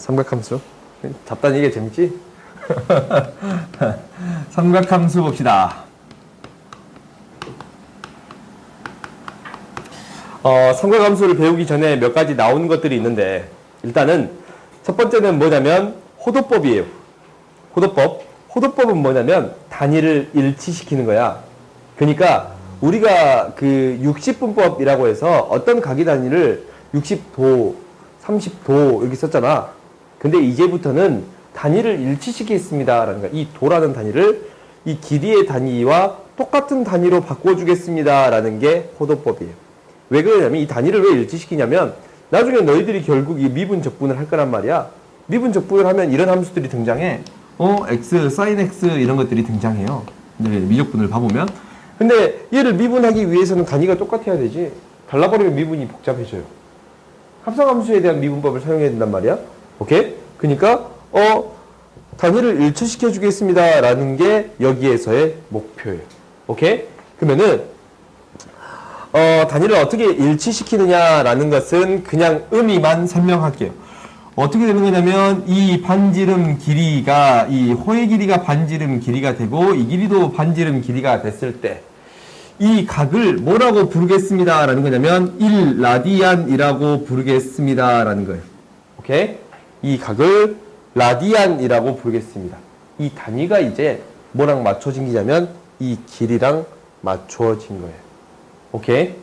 삼각함수. 잡다니 이게 재밌지? 삼각함수 봅시다. 삼각함수를 배우기 전에 몇 가지 나오는 것들이 있는데, 일단은 첫 번째는 뭐냐면 호도법이에요. 호도법은 뭐냐면 단위를 일치시키는 거야. 그러니까 우리가 그 60분법이라고 해서 어떤 각의 단위를 60도, 30도 이렇게 썼잖아. 근데 이제부터는 단위를 일치시키겠습니다 라는 거야. 이 도라는 단위를 이 길이의 단위와 똑같은 단위로 바꿔주겠습니다 라는 게 호도법이에요. 왜 그러냐면 이 단위를 왜 일치시키냐면 나중에 너희들이 결국 이 미분적분을 할 거란 말이야. 미분적분을 하면 이런 함수들이 등장해. x, sin x 이런 것들이 등장해요. 미적분을 봐보면. 근데 얘를 미분하기 위해서는 단위가 똑같아야 되지. 달라버리면 미분이 복잡해져요. 합성함수에 대한 미분법을 사용해야 된단 말이야. 오케이? 그러니까 단위를 일치시켜 주겠습니다 라는 게 여기에서의 목표예요. 오케이? 그러면은 단위를 어떻게 일치시키느냐라는 것은 그냥 의미만 설명할게요. 어떻게 되는 거냐면 이 반지름 길이가 이 호의 길이가 반지름 길이가 되고 이 길이도 반지름 길이가 됐을 때 이 각을 뭐라고 부르겠습니다 라는 거냐면 1라디안이라고 부르겠습니다 라는 거예요. 오케이? 이 각을 라디안이라고 부르겠습니다. 이 단위가 이제 뭐랑 맞춰진 거냐면 이 길이랑 맞춰진 거예요. 오케이?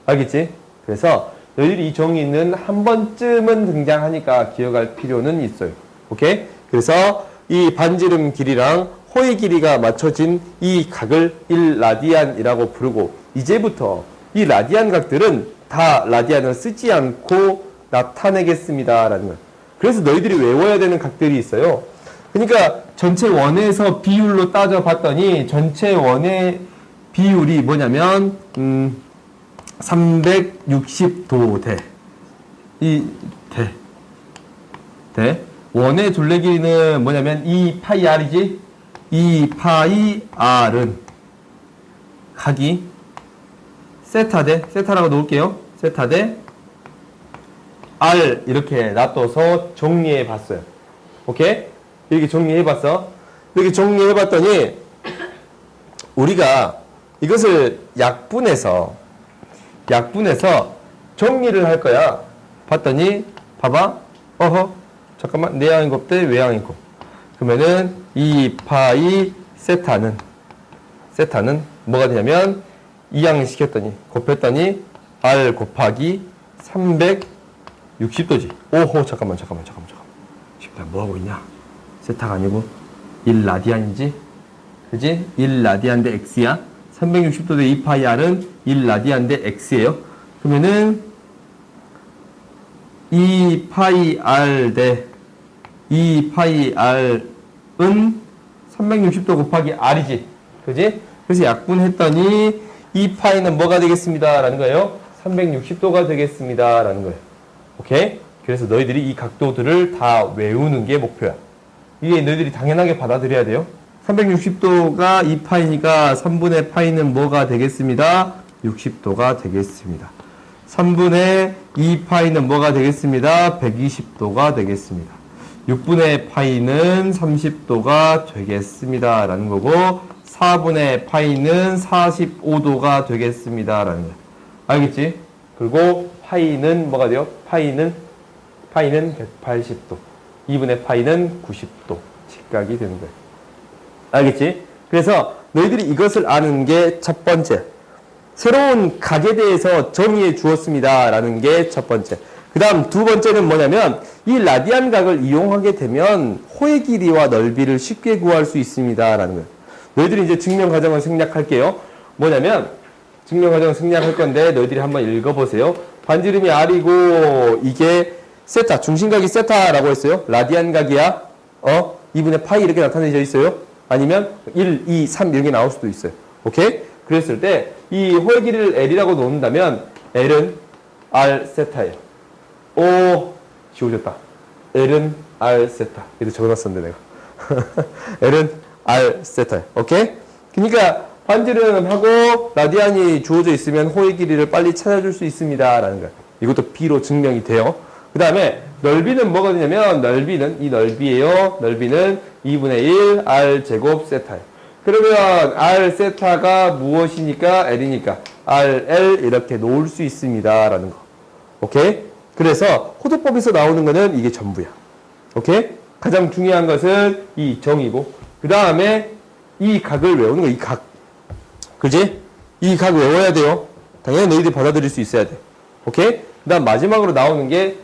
알겠지? 그래서 너희들이 이 정의는 한 번쯤은 등장하니까 기억할 필요는 있어요. 오케이? 그래서 이 반지름 길이랑 호의 길이가 맞춰진 이 각을 1라디안이라고 부르고 이제부터 이 라디안 각들은 다 라디안을 쓰지 않고 나타내겠습니다 라는 거예요. 그래서 너희들이 외워야 되는 각들이 있어요. 그러니까 전체 원에서 비율로 따져봤더니 전체 원의 비율이 뭐냐면 360도 대. 원의 둘레 길이는 뭐냐면 2파이 r이지. 2파이 r은 각이 세타라고 놓을게요. 세타 대 r 이렇게 놔둬서 정리해 봤어요. 오케이? 이렇게 정리해 봤어. 이렇게 정리해 봤더니 우리가 이것을 약분해서 정리를 할 거야. 봤더니 봐봐. 잠깐만. 내향인 곱 대 외향인 곱. 그러면은 2파이 세타는 뭐가 되냐면 이항 시켰더니 곱했더니 r 곱하기 360도지. 잠깐만. 뭐 하고 있냐? 세타가 아니고 1라디안이지. 그지? 1라디안 대 x야. 360도 대 2파이 r은 1라디안 대 x예요. 그러면은 2파이 r 대 2파이 r은 360도 곱하기 r이지. 그지? 그래서 약분했더니 2파이는 뭐가 되겠습니다 라는 거예요. 360도가 되겠습니다 라는 거예요. 오케이? 그래서 너희들이 이 각도들을 다 외우는 게 목표야. 이게 너희들이 당연하게 받아들여야 돼요. 360도가 2파이니까 3분의 파이는 뭐가 되겠습니다? 60도가 되겠습니다. 3분의 2파이는 뭐가 되겠습니다? 120도가 되겠습니다. 6분의 파이는 30도가 되겠습니다 라는 거고 4분의 파이는 45도가 되겠습니다 라는 거예요. 알겠지? 그리고 파이는 뭐가 돼요? 파이는 180도 2분의 파이는 90도 직각이 되는 거예요. 알겠지? 그래서 너희들이 이것을 아는 게 첫 번째. 새로운 각에 대해서 정의해 주었습니다 라는 게 첫 번째. 그 다음 두 번째는 뭐냐면 이 라디안 각을 이용하게 되면 호의 길이와 넓이를 쉽게 구할 수 있습니다 라는 거예요. 너희들이 이제 증명 과정을 생략할게요. 뭐냐면 증명 과정을 생략할 건데 너희들이 한번 읽어보세요. 반지름이 r이고 이게 세타, 중심각이 세타라고 했어요. 라디안 각이야. 2분의 파이 이렇게 나타내져 있어요. 아니면 1, 2, 3 이렇게 나올 수도 있어요. 오케이? 그랬을 때 이 호의 길이를 L이라고 놓는다면 L은 R 세타예요. 쉬워졌다. L은 R 세타. 이렇게 적어놨었는데 내가. L은 R 세타예요. 오케이? 그러니까 반지름하고 라디안이 주어져 있으면 호의 길이를 빨리 찾아줄 수 있습니다 라는 거예요. 이것도 B로 증명이 돼요. 그 다음에 넓이는 뭐가 되냐면 넓이는 이 넓이에요. 넓이는 2분의 1 r 제곱 세타예요. 그러면 r 세타가 무엇이니까 L이니까 RL 이렇게 놓을 수 있습니다. 라는 거. 오케이? 그래서 호도법에서 나오는 거는 이게 전부야. 오케이? 가장 중요한 것은 이 정이고 그 다음에 이 각을 외우는 거. 이 각. 그지? 이 각 외워야 돼요. 당연히 너희들이 받아들일 수 있어야 돼. 오케이? 그 다음 마지막으로 나오는 게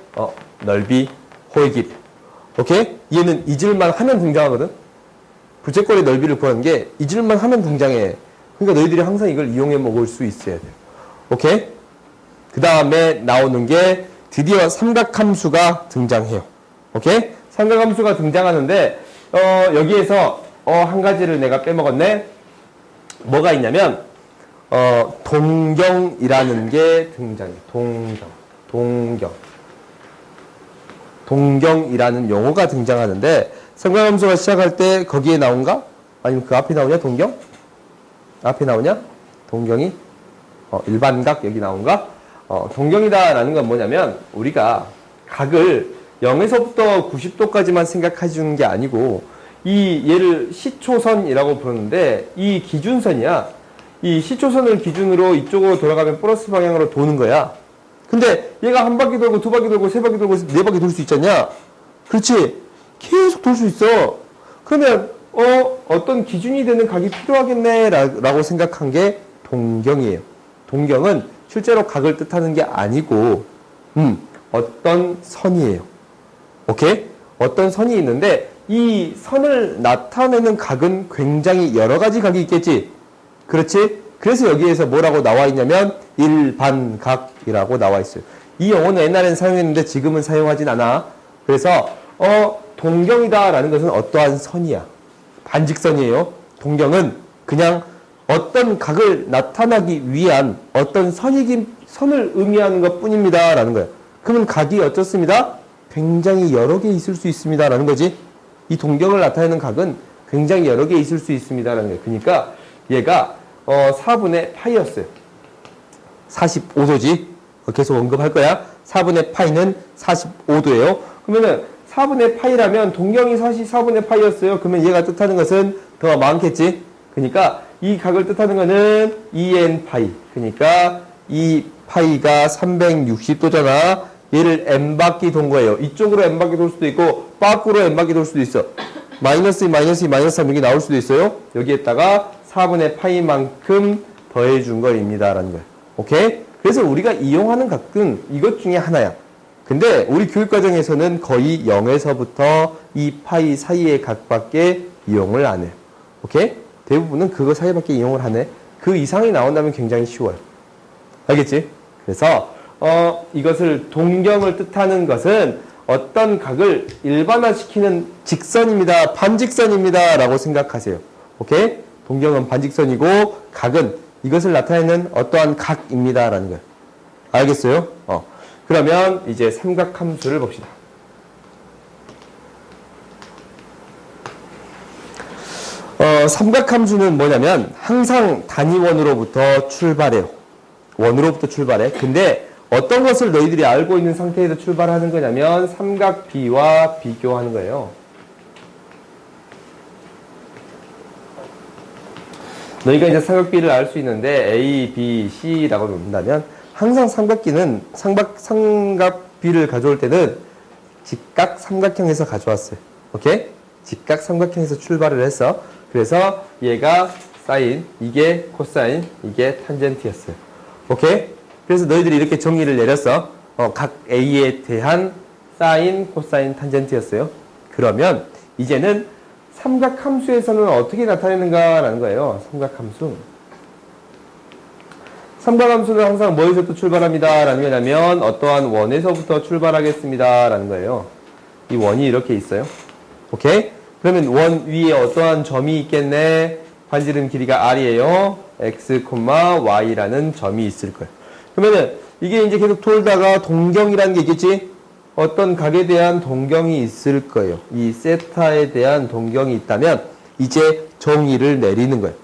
넓이, 호의 길이. 오케이? 얘는 잊을만 하면 등장하거든? 부채꼴의 넓이를 구하는 게 잊을만 하면 등장해. 그러니까 너희들이 항상 이걸 이용해 먹을 수 있어야 돼요. 오케이? 그 다음에 나오는 게 드디어 삼각함수가 등장해요. 오케이? 삼각함수가 등장하는데 여기에서 한 가지를 내가 빼먹었네. 뭐가 있냐면 동경이라는 게 등장해. 동경이라는 용어가 등장하는데 삼각함수가 시작할 때 거기에 나온가? 아니면 그 앞에 나오냐? 동경? 앞에 나오냐? 동경이? 일반각 여기 나온가? 동경이다라는 건 뭐냐면 우리가 각을 0에서부터 90도까지만 생각해 주는 게 아니고 이 얘를 시초선이라고 부르는데 이 기준선이야. 이 시초선을 기준으로 이쪽으로 돌아가면 플러스 방향으로 도는 거야. 근데 얘가 한 바퀴 돌고 두 바퀴 돌고 세 바퀴 돌고 네 바퀴 돌 수 있잖냐? 그렇지? 계속 돌 수 있어. 그러면 어떤 기준이 되는 각이 필요하겠네 라고 생각한 게 동경이에요. 동경은 실제로 각을 뜻하는 게 아니고 어떤 선이에요. 오케이? 어떤 선이 있는데 이 선을 나타내는 각은 굉장히 여러 가지 각이 있겠지. 그렇지? 그래서 여기에서 뭐라고 나와 있냐면 일반각이라고 나와 있어요. 이 용어는 옛날에는 사용했는데 지금은 사용하진 않아. 그래서 동경이다라는 것은 어떠한 선이야. 반직선이에요. 동경은 그냥 어떤 각을 나타나기 위한 어떤 선을 의미하는 것 뿐입니다. 라는 거예요. 그러면 각이 어떻습니다? 굉장히 여러 개 있을 수 있습니다. 라는 거지. 이 동경을 나타내는 각은 굉장히 여러 개 있을 수 있습니다. 라는 거예요. 그러니까 얘가 4분의 파이였어요. 45도지. 계속 언급할 거야. 4분의 파이는 45도예요. 그러면은 4분의 파이라면 동경이 4분의 파이였어요. 그러면 얘가 뜻하는 것은 더 많겠지. 그러니까 이 각을 뜻하는 것은 2n 파이. 그러니까 이 파이가 360도잖아. 얘를 n바퀴 돈 거예요. 이쪽으로 n바퀴 돌 수도 있고 밖으로 n바퀴 돌 수도 있어. 마이너스 2, 마이너스 2, 마이너스 3 이렇게 나올 수도 있어요. 여기에다가 4분의 파이만큼 더해준 거입니다. 라는 거예요. 오케이? 그래서 우리가 이용하는 각은 이것 중에 하나야. 근데 우리 교육과정에서는 거의 0에서부터 이 파이 사이의 각밖에 이용을 안 해요. 오케이? 대부분은 그거 사이밖에 이용을 하네. 그 이상이 나온다면 굉장히 쉬워요. 알겠지? 그래서 이것을 동경을 뜻하는 것은 어떤 각을 일반화시키는 직선입니다. 반직선입니다. 라고 생각하세요. 오케이? 동경은 반직선이고 각은 이것을 나타내는 어떠한 각입니다. 라는 거예요. 알겠어요? 그러면 이제 삼각함수를 봅시다. 삼각함수는 뭐냐면 항상 단위원으로부터 출발해요. 원으로부터 출발해. 근데 어떤 것을 너희들이 알고 있는 상태에서 출발하는 거냐면 삼각 B와 비교하는 거예요. 너희가 이제 삼각 B를 알 수 있는데 A, B, C라고 놓는다면 항상 삼각 B를 가져올 때는 직각 삼각형에서 가져왔어요. 오케이? 직각 삼각형에서 출발을 했어. 그래서 얘가 사인, 이게 코사인, 이게 탄젠트였어요. 오케이? 그래서 너희들이 이렇게 정의를 내렸어. 각 A에 대한 사인, 코사인, 탄젠트였어요. 그러면 이제는 삼각함수에서는 어떻게 나타내는가라는 거예요. 삼각함수. 삼각함수는 항상 뭐에서부터 출발합니다. 라는 거냐면 어떠한 원에서부터 출발하겠습니다. 라는 거예요. 이 원이 이렇게 있어요. 오케이? 그러면 원 위에 어떠한 점이 있겠네. 반지름 길이가 r이에요. x, y라는 점이 있을 거예요. 그러면은 이게 이제 계속 돌다가 동경이라는 게 있겠지? 어떤 각에 대한 동경이 있을 거예요. 이 세타에 대한 동경이 있다면 이제 정의를 내리는 거예요.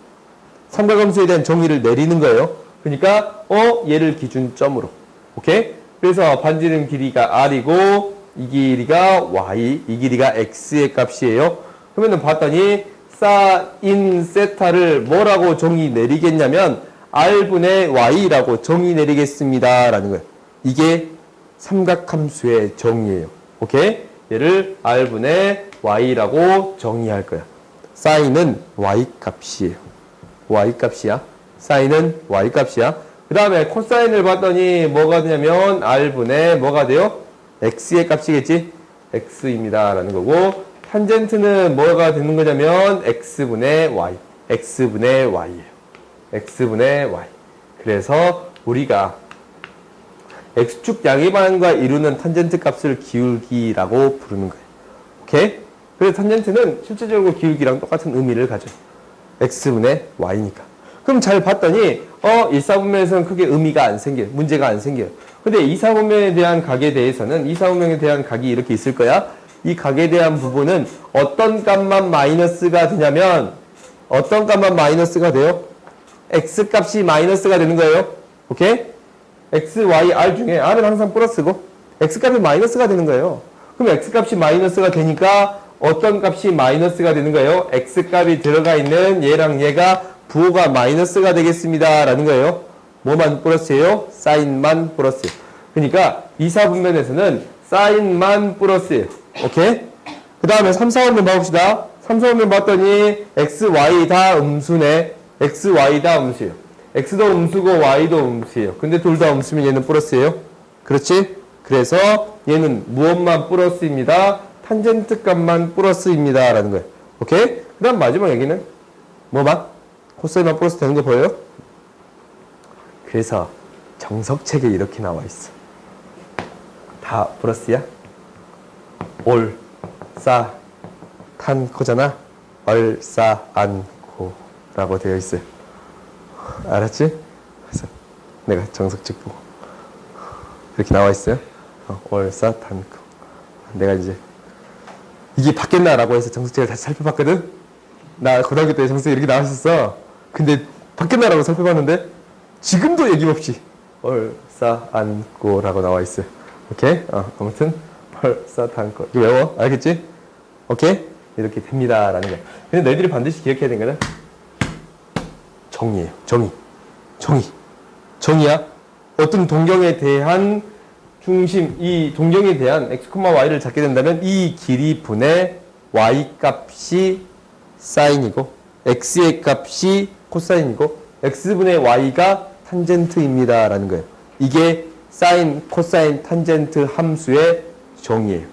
삼각함수에 대한 정의를 내리는 거예요. 그러니까 얘를 기준점으로. 오케이? 그래서 반지름 길이가 r이고 이 길이가 y, 이 길이가 x의 값이에요. 그러면 봤더니 사인 세타를 뭐라고 정의 내리겠냐면 r분의 y라고 정의 내리겠습니다 라는 거예요. 이게 삼각함수의 정의예요. 오케이? 얘를 r분의 y라고 정의할 거야. 사인은 y 값이에요. y 값이야. 사인은 y 값이야. 그 다음에 코사인을 봤더니 뭐가 되냐면 r분의 뭐가 돼요? x의 값이겠지? x입니다 라는 거고, 탄젠트는 뭐가 되는 거냐면 x분의 y, x분의 y예요. x분의 y. 그래서 우리가 x축 양위반과 이루는 탄젠트 값을 기울기라고 부르는 거예요. 오케이? 그래서 탄젠트는 실제적으로 기울기랑 똑같은 의미를 가져요. x분의 y니까. 그럼 잘 봤더니 1사분면에서는 크게 의미가 안 생겨요. 문제가 안 생겨요. 근데 2사분면에 대한 각에 대해서는 2사분면에 대한 각이 이렇게 있을 거야. 이 각에 대한 부분은 어떤 값만 마이너스가 되냐면 어떤 값만 마이너스가 돼요? x 값이 마이너스가 되는 거예요. 오케이? x, y, r 중에 r은 항상 플러스고 x 값이 마이너스가 되는 거예요. 그럼 x 값이 마이너스가 되니까 어떤 값이 마이너스가 되는 거예요? x 값이 들어가 있는 얘랑 얘가 부호가 마이너스가 되겠습니다 라는 거예요. 뭐만 플러스예요? 사인만 플러스예요. 그러니까 2사분면에서는 사인만 플러스예요. 오케이? 그 다음에 3, 4분면 봐봅시다. 3, 4분면 봤더니 x, y 다 음수네. x, y 다 음수예요. x도 음수고 y도 음수예요. 근데 둘 다 음수면 얘는 플러스예요. 그렇지? 그래서 얘는 무엇만 플러스입니다. 탄젠트 값만 플러스입니다 라는 거예요. 오케이? 그 다음 마지막 얘기는 뭐만? 코사인만 플러스 되는 거 보여요? 그래서 정석책에 이렇게 나와 있어. 다 플러스야? 올, 싸, 탄, 코잖아. 얼, 싸, 안, 코 라고 되어 있어요. 알았지? 그래서 내가 정석책 보고 이렇게 나와 있어요. 올, 싸, 탄, 코. 내가 이제 이게 바뀌었나 라고 해서 정석책을 다시 살펴봤거든? 나 고등학교 때 정석책 이렇게 나와 있었어. 근데 바뀌었나 라고 살펴봤는데 지금도 얘기 없이 얼, 싸, 안, 코 라고 나와 있어요. 오케이? 아무튼 얼, 싸, 탄, 코. 이거 외워? 알겠지? 오케이? 이렇게 됩니다 라는 거야. 근데 너희들이 반드시 기억해야 되는 거는 정의예요. 정의야. 어떤 동경에 대한 중심, 이 동경에 대한 x, y를 잡게 된다면 이 길이 분의 y 값이 사인이고 x의 값이 코사인이고 x분의 y가 탄젠트입니다 라는 거예요. 이게 사인, 코사인, 탄젠트 함수의 정의예요.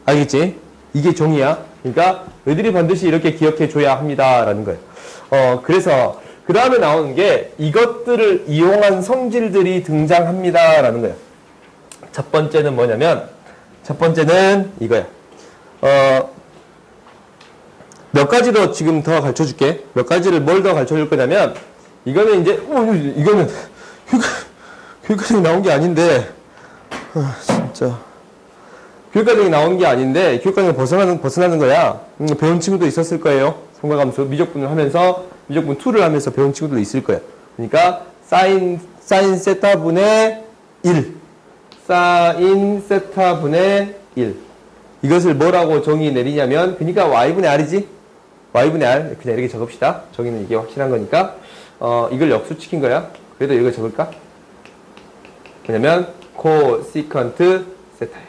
알겠지? 이게 정의야. 그러니까 너희들이 반드시 이렇게 기억해 줘야 합니다 라는 거예요. 그래서 그 다음에 나오는 게 이것들을 이용한 성질들이 등장합니다 라는 거예요. 첫 번째는 뭐냐면 첫 번째는 이거야. 몇 가지 더 지금 더 가르쳐 줄게. 몇 가지를 뭘 더 가르쳐 줄 거냐면 이거는 이제 이거는 교육과정이 나온 게 아닌데 진짜 교육과정이 나온 게 아닌데 교육과정을 벗어나는 거야. 배운 친구도 있었을 거예요. 삼각함수 미적분을 하면서 미적분 2를 하면서 배운 친구도 있을 거야. 그러니까 사인 세타분의 1 사인 세타분의 1 이것을 뭐라고 정의 내리냐면 그러니까 y분의 r이지. y분의 r 그냥 이렇게 적읍시다. 정의는 이게 확실한 거니까 이걸 역수시킨 거야. 그래도 이걸 적을까? 왜냐면 코시컨트 세타예요.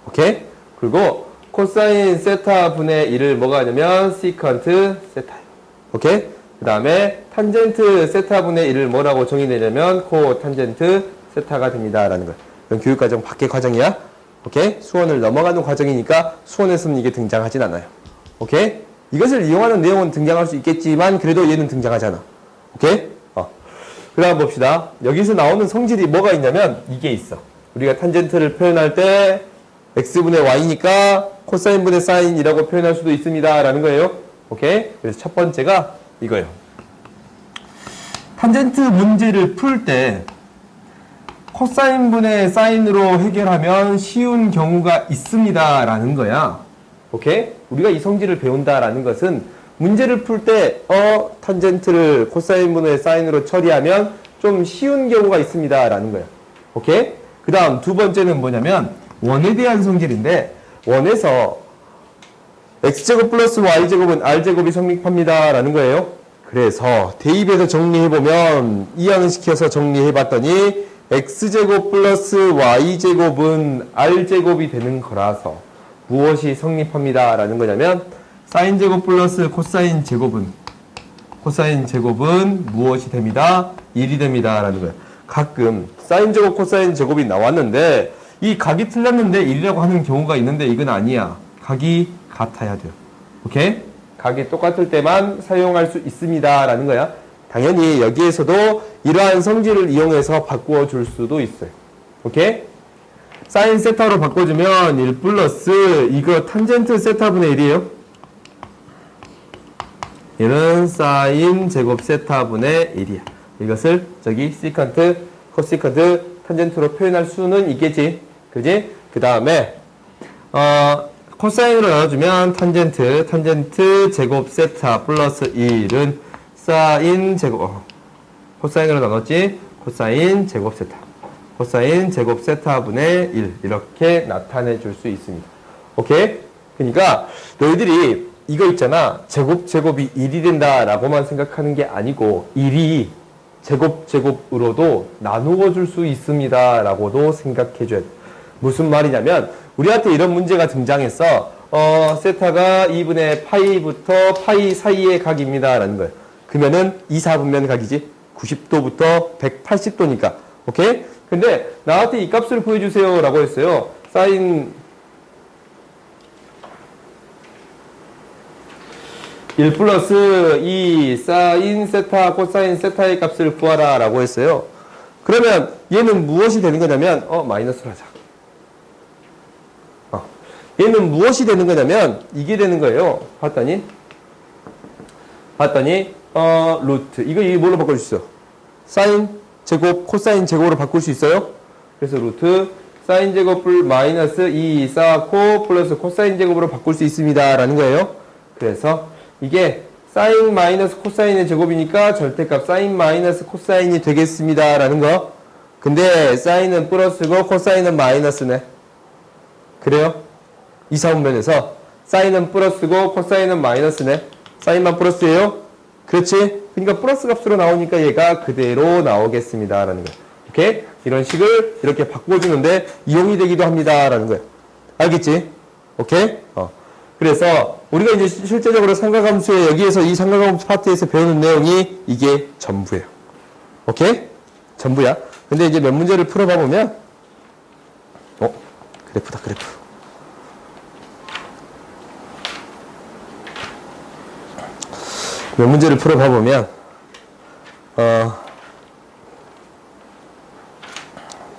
오케이? 그리고 코사인 세타분의 1을 뭐가 하냐면 시컨트 세타예요. 오케이? 그 다음에 탄젠트 세타분의 1을 뭐라고 정의 내냐면 코탄젠트 세타가 됩니다 라는 거예요. 이건 교육과정 밖의 과정이야. 오케이? 수원을 넘어가는 과정이니까 수원에서는 이게 등장하진 않아요. 오케이? 이것을 이용하는 내용은 등장할 수 있겠지만 그래도 얘는 등장하잖아. 오케이? 그 다음 봅시다. 여기서 나오는 성질이 뭐가 있냐면 이게 있어. 우리가 탄젠트를 표현할 때 x분의 y니까 코사인분의 사인이라고 표현할 수도 있습니다 라는 거예요. 오케이? 그래서 첫 번째가 이거예요. 탄젠트 문제를 풀 때 코사인분의 사인으로 해결하면 쉬운 경우가 있습니다 라는 거야. 오케이? 우리가 이 성질을 배운다라는 것은 문제를 풀 때 탄젠트를 코사인분의 사인으로 처리하면 좀 쉬운 경우가 있습니다 라는 거야. 오케이? 그 다음 두 번째는 뭐냐면 원에 대한 성질인데 원에서 x제곱 플러스 y제곱은 r제곱이 성립합니다 라는 거예요. 그래서 대입해서 정리해보면 이항시켜서 정리해봤더니 x제곱 플러스 y제곱은 r제곱이 되는 거라서 무엇이 성립합니다 라는 거냐면 사인제곱 플러스 코사인 제곱은 무엇이 됩니다? 1이 됩니다 라는 거예요. 가끔 사인제곱 코사인 제곱이 나왔는데 이 각이 틀렸는데 1이라고 하는 경우가 있는데 이건 아니야. 각이 같아야 돼요. 오케이? 각이 똑같을 때만 사용할 수 있습니다 라는 거야. 당연히 여기에서도 이러한 성질을 이용해서 바꾸어 줄 수도 있어요. 오케이? 사인 세타로 바꿔주면 1 플러스 이거 탄젠트 세타분의 1이에요. 얘는 사인 제곱 세타분의 1이야. 이것을 저기 시컨트, 코시컨트, 탄젠트로 표현할 수는 있겠지. 그지? 그 다음에 코사인으로 나눠주면 탄젠트 제곱 세타 플러스 1은 사인 제곱 코사인으로 나눴지? 코사인 제곱 세타분의 1 이렇게 나타내 줄 수 있습니다. 오케이? 그러니까 너희들이 이거 있잖아. 제곱이 1이 된다라고만 생각하는 게 아니고 1이 제곱으로도 나누어 줄 수 있습니다 라고도 생각해 줘야 돼. 무슨 말이냐면 우리한테 이런 문제가 등장했어. 세타가 2분의 파이부터 파이 사이의 각입니다 라는 거예요. 그러면은 2사분면 각이지. 90도부터 180도니까. 오케이? 근데 나한테 이 값을 구해주세요 라고 했어요. 사인 1 플러스 2 사인 세타 코사인 세타의 값을 구하라 라고 했어요. 그러면 얘는 무엇이 되는 거냐면 마이너스를 하자. 얘는 무엇이 되는 거냐면 이게 되는 거예요. 봤더니 루트 이거 뭘로 바꿀 수 있어? 사인 제곱 코사인 제곱으로 바꿀 수 있어요. 그래서 루트 사인 제곱을 마이너스 2 4코 플러스 코사인 제곱으로 바꿀 수 있습니다 라는 거예요. 그래서 이게 사인 마이너스 코사인의 제곱이니까 절대값 사인 마이너스 코사인이 되겠습니다 라는 거. 근데 사인은 플러스고 코사인은 마이너스네. 그래요? 2사분면에서 사인은 플러스고 코사인은 마이너스네. 사인만 플러스예요? 그렇지? 그러니까 플러스 값으로 나오니까 얘가 그대로 나오겠습니다 라는 거예요. 오케이? 이런 식을 이렇게 바꿔주는데 이용이 되기도 합니다 라는 거예요. 알겠지? 오케이? 그래서 우리가 이제 실제적으로 삼각함수에 여기에서 이 삼각함수 파트에서 배우는 내용이 이게 전부예요. 오케이? 전부야. 근데 이제 몇 문제를 풀어봐 보면 그래프다 그래프. 몇 문제를 풀어봐 보면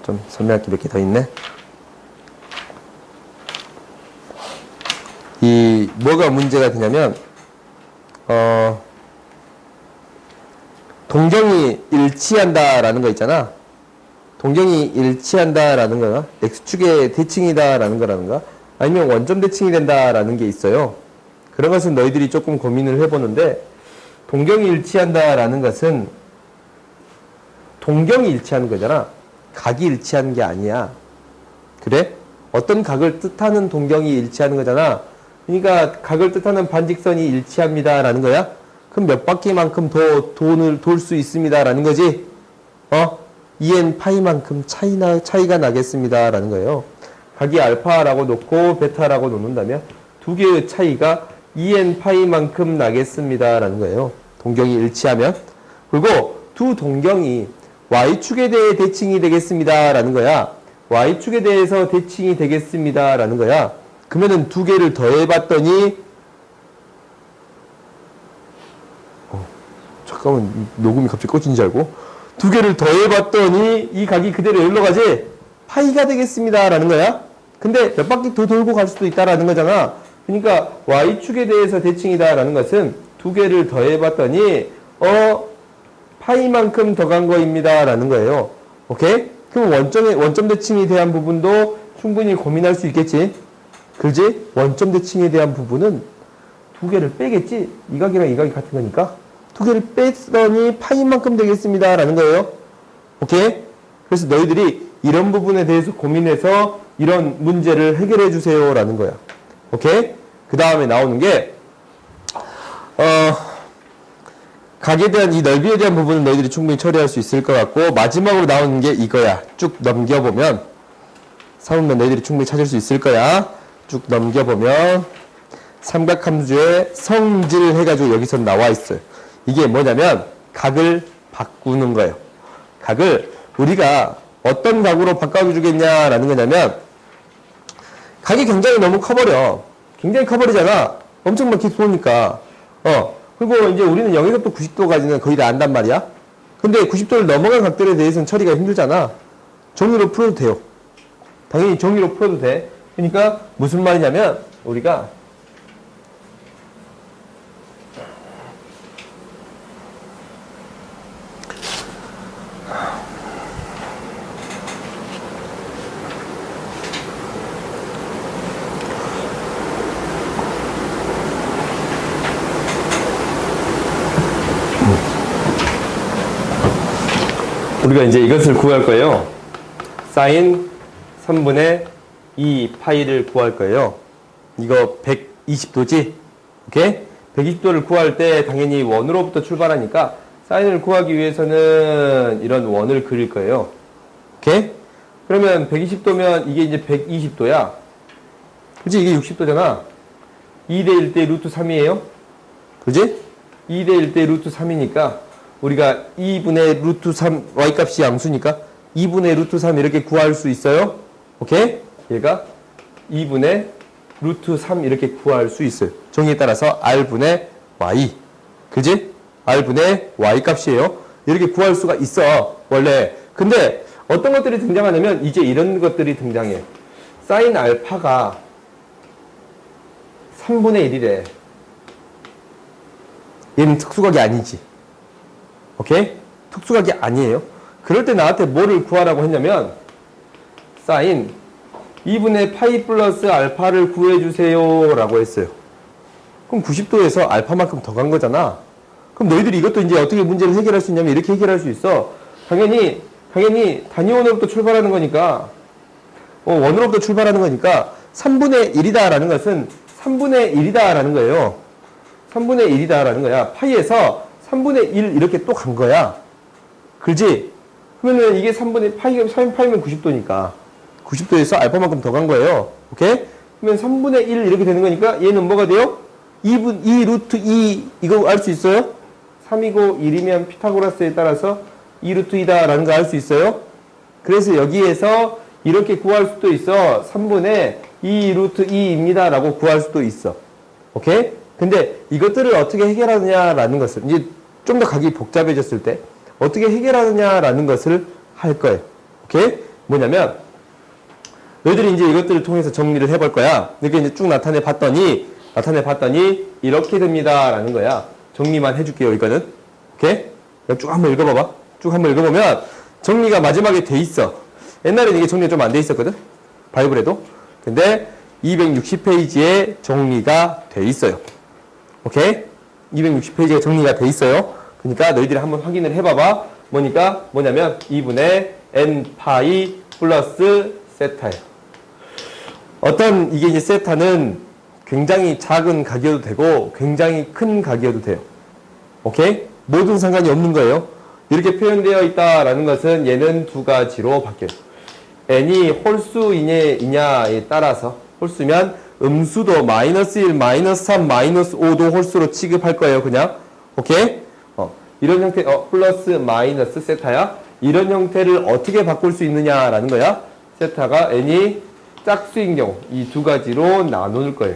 좀 설명할 게 몇 개 더 있네. 이 뭐가 문제가 되냐면 동경이 일치한다라는 거 있잖아. 동경이 일치한다라는 거나 x축의 대칭이다라는 거라는가 아니면 원점 대칭이 된다라는 게 있어요. 그런 것은 너희들이 조금 고민을 해보는데 동경이 일치한다라는 것은 동경이 일치하는 거잖아. 각이 일치하는 게 아니야. 그래? 어떤 각을 뜻하는 동경이 일치하는 거잖아. 그러니까 각을 뜻하는 반직선이 일치합니다 라는 거야. 그럼 몇 바퀴만큼 더 돌 수 있습니다 라는 거지. 2n 파이만큼 차이가 나겠습니다 라는 거예요. 각이 알파라고 놓고 베타라고 놓는다면 두 개의 차이가 2n 파이만큼 나겠습니다 라는 거예요. 동경이 일치하면. 그리고 두 동경이 y축에 대해 대칭이 되겠습니다 라는 거야. y축에 대해서 대칭이 되겠습니다 라는 거야. 그러면은 두 개를 더해봤더니 잠깐만 녹음이 갑자기 꺼진 줄 알고 두 개를 더해봤더니 이 각이 그대로 여기로 가지 파이가 되겠습니다 라는 거야. 근데 몇 바퀴 더 돌고 갈 수도 있다라는 거잖아. 그러니까 y축에 대해서 대칭이다 라는 것은 두 개를 더해봤더니 파이만큼 더 간 거입니다 라는 거예요. 오케이? 그럼 원점 대칭에 대한 부분도 충분히 고민할 수 있겠지. 그지? 원점 대칭에 대한 부분은 두 개를 빼겠지. 이 각이랑 이 각이 같은 거니까 두 개를 뺐더니 파이만큼 되겠습니다 라는 거예요. 오케이? 그래서 너희들이 이런 부분에 대해서 고민해서 이런 문제를 해결해 주세요 라는 거야. 오케이? 그 다음에 나오는 게 각에 대한 이 넓이에 대한 부분은 너희들이 충분히 처리할 수 있을 것 같고, 마지막으로 나오는 게 이거야. 쭉 넘겨보면 삼음면 너희들이 충분히 찾을 수 있을 거야. 쭉 넘겨보면 삼각함수의 성질 해가지고 여기서 나와 있어요. 이게 뭐냐면 각을 바꾸는 거예요. 각을 우리가 어떤 각으로 바꿔주겠냐라는 거냐면, 각이 굉장히 너무 커버려. 굉장히 커버리잖아. 엄청 막 깊이 보니까. 그리고 이제 우리는 0에서부터 90도까지는 거의 다 안단 말이야. 근데 90도를 넘어간 각들에 대해서는 처리가 힘들잖아. 정의로 풀어도 돼요. 당연히 정의로 풀어도 돼. 그러니까 무슨 말이냐면, 우리가 이제 이것을 구할 거예요. 사인 3분의 2 파이를 구할 거예요. 이거 120도지? 오케이? 120도를 구할 때 당연히 원으로부터 출발하니까 사인을 구하기 위해서는 이런 원을 그릴 거예요. 오케이? 그러면 120도면 이게 이제 120도야. 그치? 이게 60도잖아. 2대 1대 루트 3이에요. 그지? 2대 1대 루트 3이니까 우리가 2분의 루트 3, y값이 양수니까 2분의 루트 3 이렇게 구할 수 있어요. 오케이? 얘가 2분의 루트 3 이렇게 구할 수 있어요. 정의에 따라서 r분의 y. 그지? r분의 y 값이에요. 이렇게 구할 수가 있어. 원래. 근데 어떤 것들이 등장하냐면 이제 이런 것들이 등장해. 사인 알파가 3분의 1이래. 얘는 특수각이 아니지. 오케이? 특수각이 아니에요. 그럴 때 나한테 뭐를 구하라고 했냐면, 사인 2분의 파이 플러스 알파를 구해주세요 라고 했어요. 그럼 90도에서 알파만큼 더 간 거잖아. 그럼 너희들이 이것도 이제 어떻게 문제를 해결할 수 있냐면 이렇게 해결할 수 있어. 당연히 단위원으로부터 출발하는 거니까, 원으로부터 출발하는 거니까 3분의 1이다 라는 것은 3분의 1이다 라는 거예요. 3분의 1이다 라는 거야. 파이에서 3분의 1 이렇게 또 간 거야. 그지? 그러면 이게 3분의 파이면 90도니까 90도에서 알파만큼 더 간 거예요. 오케이? 그러면 3분의 1 이렇게 되는 거니까 얘는 뭐가 돼요? 2 루트 2 이거 알 수 있어요? 3이고 1이면 피타고라스에 따라서 2 루트 2다 라는 거 알 수 있어요? 그래서 여기에서 이렇게 구할 수도 있어. 3분의 2 루트 2입니다 라고 구할 수도 있어. 오케이? 근데 이것들을 어떻게 해결하느냐라는 것을 이제 좀 더 각이 복잡해졌을 때 어떻게 해결하느냐라는 것을 할 거예요. 오케이? 뭐냐면 너희들이 이제 이것들을 통해서 정리를 해볼 거야. 이렇게 이제 쭉 나타내 봤더니 이렇게 됩니다라는 거야. 정리만 해줄게요. 이거는. 오케이? 쭉 한번 읽어봐봐. 쭉 한번 읽어보면 정리가 마지막에 돼 있어. 옛날에는 이게 정리가 좀 안 돼 있었거든. 바이블에도. 근데 260페이지에 정리가 돼 있어요. 오케이? 260페이지에 정리가 돼 있어요. 그러니까 너희들이 한번 확인을 해봐봐. 뭐냐면 2분의 n파이 플러스 세타예요. 어떤 이게 이제 세타는 굉장히 작은 각이어도 되고 굉장히 큰 각이어도 돼요. 오케이? 모든 상관이 없는 거예요. 이렇게 표현되어 있다라는 것은 얘는 두 가지로 바뀌어요. n이 홀수이냐에 따라서, 홀수면 음수도 마이너스 1, 마이너스 3, 마이너스 5도 홀수로 취급할 거예요. 그냥. 오케이? 이런 형태, 플러스 마이너스 세타야. 이런 형태를 어떻게 바꿀 수 있느냐라는 거야. 세타가 n이 짝수인 경우 이 두 가지로 나눌 거예요.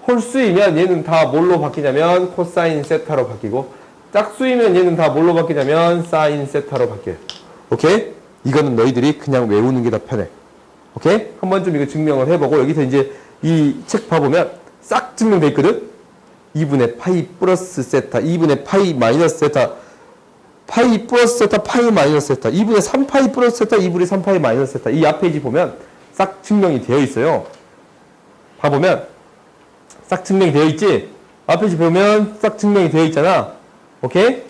홀수이면 얘는 다 뭘로 바뀌냐면 코사인 세타로 바뀌고, 짝수이면 얘는 다 뭘로 바뀌냐면 사인 세타로 바뀌어요. 오케이? 이거는 너희들이 그냥 외우는 게 더 편해. 오케이? 한 번쯤 이거 증명을 해보고, 여기서 이제 이 책 봐보면 싹 증명돼 있거든? 2분의 파이 플러스 세타, 2분의 파이 마이너스 세타, 파이 플러스 세타, 파이 마이너스 세타, 2분의 3파이 플러스 세타, 2분의 3파이 마이너스 세타. 이 앞 페이지 보면 싹 증명이 되어 있어요. 봐보면 싹 증명이 되어 있지? 앞 페이지 보면 싹 증명이 되어 있잖아. 오케이?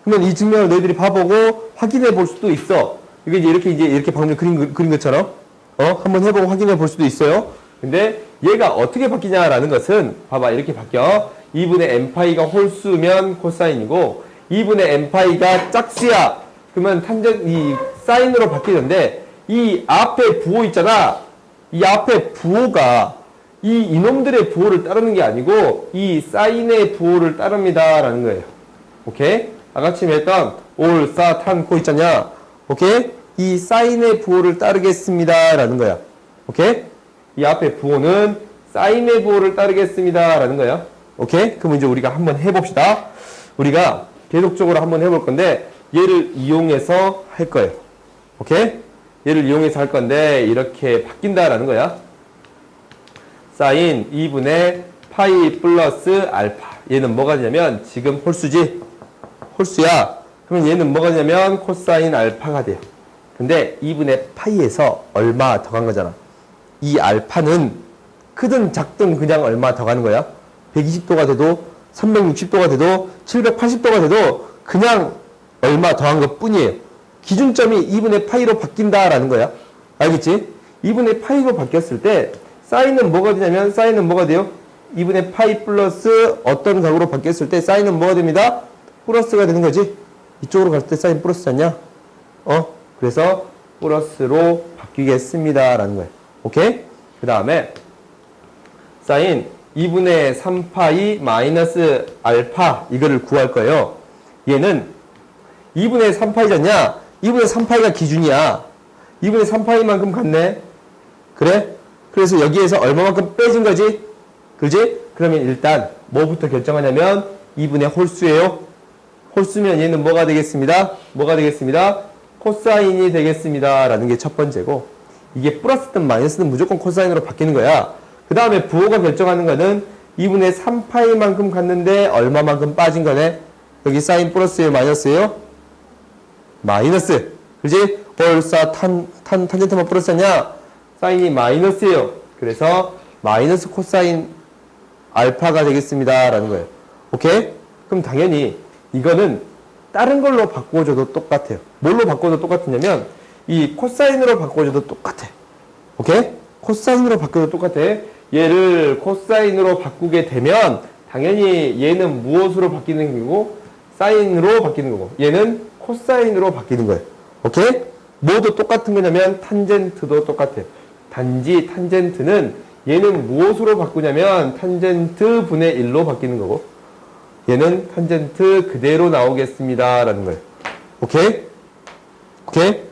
그러면 이 증명을 너희들이 봐보고 확인해 볼 수도 있어. 이게 이제 이렇게 방금 그린 것처럼. 한번 해보고 확인해 볼 수도 있어요. 근데 얘가 어떻게 바뀌냐라는 것은 봐봐 이렇게 바뀌어. 2분의 n파이가 홀수면 코사인이고 2분의 n파이가 짝수야. 그러면 이 사인으로 바뀌는데 이 앞에 부호 있잖아. 이 앞에 부호가 이 이놈들의 부호를 따르는 게 아니고 이 사인의 부호를 따릅니다 라는 거예요. 오케이? 아까 했던 올, 사, 탄, 코 있잖냐. 오케이? 이 사인의 부호를 따르겠습니다 라는 거야. 오케이? 이 앞에 부호는 사인의 부호를 따르겠습니다 라는 거야. 오케이? 그럼 이제 우리가 한번 해봅시다. 우리가 계속적으로 한번 해볼 건데 얘를 이용해서 할 거예요. 오케이? 얘를 이용해서 할 건데 이렇게 바뀐다라는 거야. 사인 2분의 파이 플러스 알파. 얘는 뭐가 되냐면 지금 홀수지? 홀수야. 그러면 얘는 뭐가 되냐면 코사인 알파가 돼요. 근데 2분의 파이에서 얼마 더 간 거잖아. 이 알파는 크든 작든 그냥 얼마 더 가는 거야. 120도가 돼도 360도가 돼도 780도가 돼도 그냥 얼마 더한 것 뿐이에요. 기준점이 2분의 파이로 바뀐다라는 거야. 알겠지? 2분의 파이로 바뀌었을 때 사인은 뭐가 되냐면 사인은 뭐가 돼요? 2분의 파이 플러스 어떤 각으로 바뀌었을 때 사인은 뭐가 됩니다? 플러스가 되는 거지. 이쪽으로 갈 때 사인 플러스 잖냐? 그래서 플러스로 바뀌겠습니다 라는 거예요. 오케이? 그 다음에 사인 2분의 3파이 마이너스 알파 이거를 구할 거예요. 얘는 2분의 3파이잖냐? 2분의 3파이가 기준이야. 2분의 3파이만큼 갔네. 그래? 그래서 여기에서 얼마만큼 빼진 거지? 그지? 그러면 일단 뭐부터 결정하냐면 2분의 홀수예요. 홀수면 얘는 뭐가 되겠습니다? 뭐가 되겠습니다? 코사인이 되겠습니다. 라는 게 첫 번째고 이게 플러스든 마이너스든 무조건 코사인으로 바뀌는 거야. 그 다음에 부호가 결정하는 거는 2분의 3파이만큼 갔는데 얼마만큼 빠진 거네? 여기 사인 플러스예요? 마이너스예요? 마이너스. 그지? 얼사 탄젠트만 플러스냐? 사인이 마이너스예요. 그래서 마이너스 코사인 알파가 되겠습니다. 라는 거예요. 오케이? 그럼 당연히 이거는 다른 걸로 바꿔줘도 똑같아요. 뭘로 바꿔도 똑같으냐면 이 코사인으로 바꿔줘도 똑같아. 오케이? 코사인으로 바꿔도 똑같아. 얘를 코사인으로 바꾸게 되면 당연히 얘는 무엇으로 바뀌는 거고 사인으로 바뀌는 거고 얘는 코사인으로 바뀌는 거예요. 오케이? 뭐도 똑같은 거냐면 탄젠트도 똑같아요. 단지 탄젠트는 얘는 무엇으로 바꾸냐면 탄젠트 분의 1로 바뀌는 거고 얘는 탄젠트 그대로 나오겠습니다 라는 거예요. 오케이? 오케이?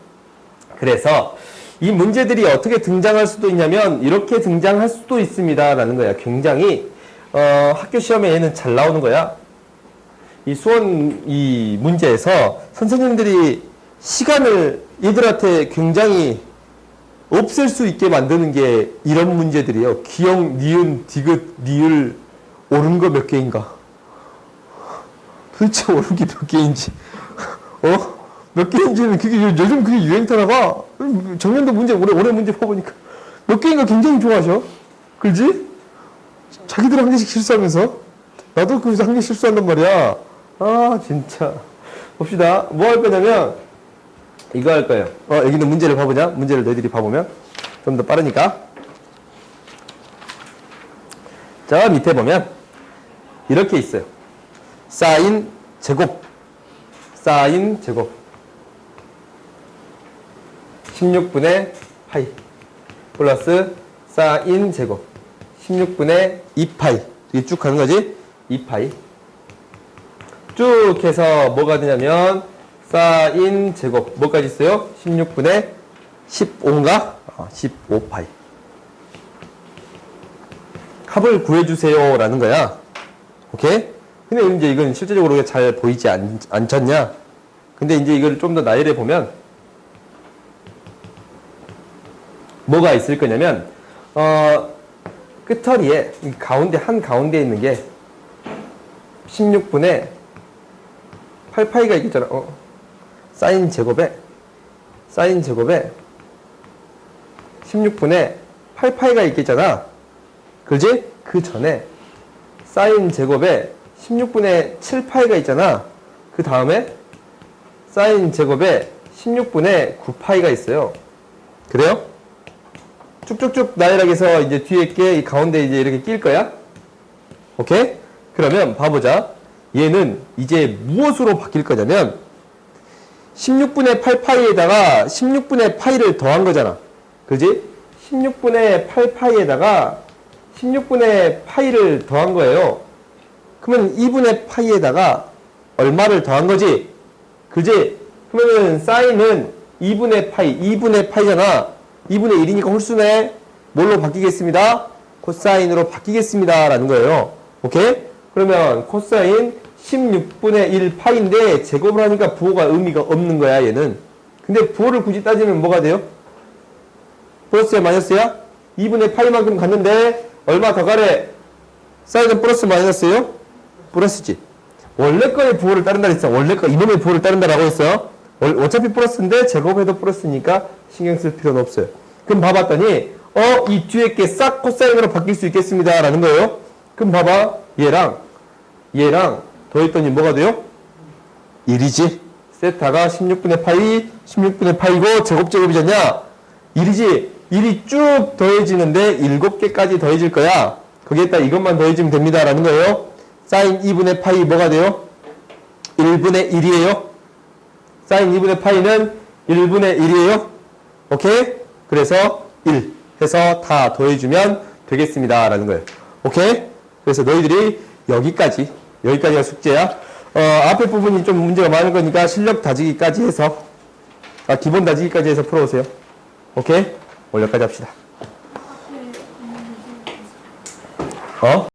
그래서 이 문제들이 어떻게 등장할 수도 있냐면 이렇게 등장할 수도 있습니다 라는 거야. 굉장히 학교 시험에 얘는 잘 나오는 거야. 이 수원 이 문제에서 선생님들이 시간을 얘들한테 굉장히 없앨 수 있게 만드는 게 이런 문제들이에요. 기역, 니은, 디귿, 리을 옳은 거 몇 개인가? 도대체 옳은 게 몇 개인지 몇 개인지는 그게 요즘 그게 유행타다가 작년도 문제 올해 문제 봐보니까 몇 개인가 굉장히 좋아하셔. 그지? 자기들 한 개씩 실수하면서 나도 그 한 개 실수한단 말이야. 아 진짜. 봅시다. 뭐 할 거냐면 이거 할 거예요. 여기는 문제를 봐보자. 문제를 너희들이 봐보면 좀 더 빠르니까. 저 밑에 보면 이렇게 있어요. 사인 제곱 16분의 파이 플러스 사인 제곱 16분의 2파이 이게 쭉 가는 거지? 2파이 쭉 해서 뭐가 되냐면 사인 제곱 뭐까지 있어요? 16분의 15인가? 15파이 합을 구해주세요 라는 거야. 오케이? 근데 이제 이건 실제적으로 잘 보이지 않잖냐? 근데 이제 이걸 좀 더 나열해 보면 뭐가 있을 거냐면 끝처리에 가운데 한가운데 있는 게 16분의 8파이가 있겠잖아. 사인 제곱에 16분의 8파이가 있겠잖아. 그지? 그 전에 사인 제곱에 16분의 7파이가 있잖아. 그 다음에 사인 제곱에 16분의 9파이가 있어요. 그래요? 쭉쭉쭉 나열하게서 이제 뒤에 게 가운데 이제 이렇게 낄 거야. 오케이? 그러면 봐보자. 얘는 이제 무엇으로 바뀔 거냐면 16분의 8파이에다가 16분의 파이를 더한 거잖아. 그지? 16분의 8파이에다가 16분의 파이를 더한 거예요. 그러면 2분의 파이에다가 얼마를 더한 거지? 그지? 그러면 사인은 2분의 파이잖아. 2분의 1이니까 홀수네. 뭘로 바뀌겠습니다? 코사인으로 바뀌겠습니다. 라는 거예요. 오케이? 그러면 코사인 16분의 1 파인데 제곱을 하니까 부호가 의미가 없는 거야, 얘는. 근데 부호를 굳이 따지면 뭐가 돼요? 플러스야, 마이너스야? 2분의 파이만큼 갔는데 얼마 더 가래? 사인은 플러스 마이너스예요? 플러스지. 원래 거의 부호를 따른다 했어. 원래 거 이놈의 부호를 따른다라고 했어. 어차피 플러스인데 제곱해도 플러스니까 신경 쓸 필요는 없어요. 그럼 봐봤더니 이 뒤에 게 싹 코사인으로 바뀔 수 있겠습니다 라는 거예요. 그럼 봐봐. 얘랑 더했더니 뭐가 돼요? 1이지. 세타가 16분의 파이 16분의 파이고 제곱제곱이잖냐. 1이지. 1이 쭉 더해지는데 7개까지 더해질 거야. 거기에다 이것만 더해지면 됩니다 라는 거예요. 사인 2분의 파이 뭐가 돼요? 1분의 1이에요. 사인 2분의 파이는 1분의 1이에요. 오케이? 그래서 1 해서 다 더해주면 되겠습니다 라는 거예요. 오케이? 그래서 너희들이 여기까지가 숙제야. 앞에 부분이 좀 문제가 많은 거니까 실력 다지기까지 해서 기본 다지기까지 해서 풀어오세요. 오케이? 오늘 여기까지 합시다.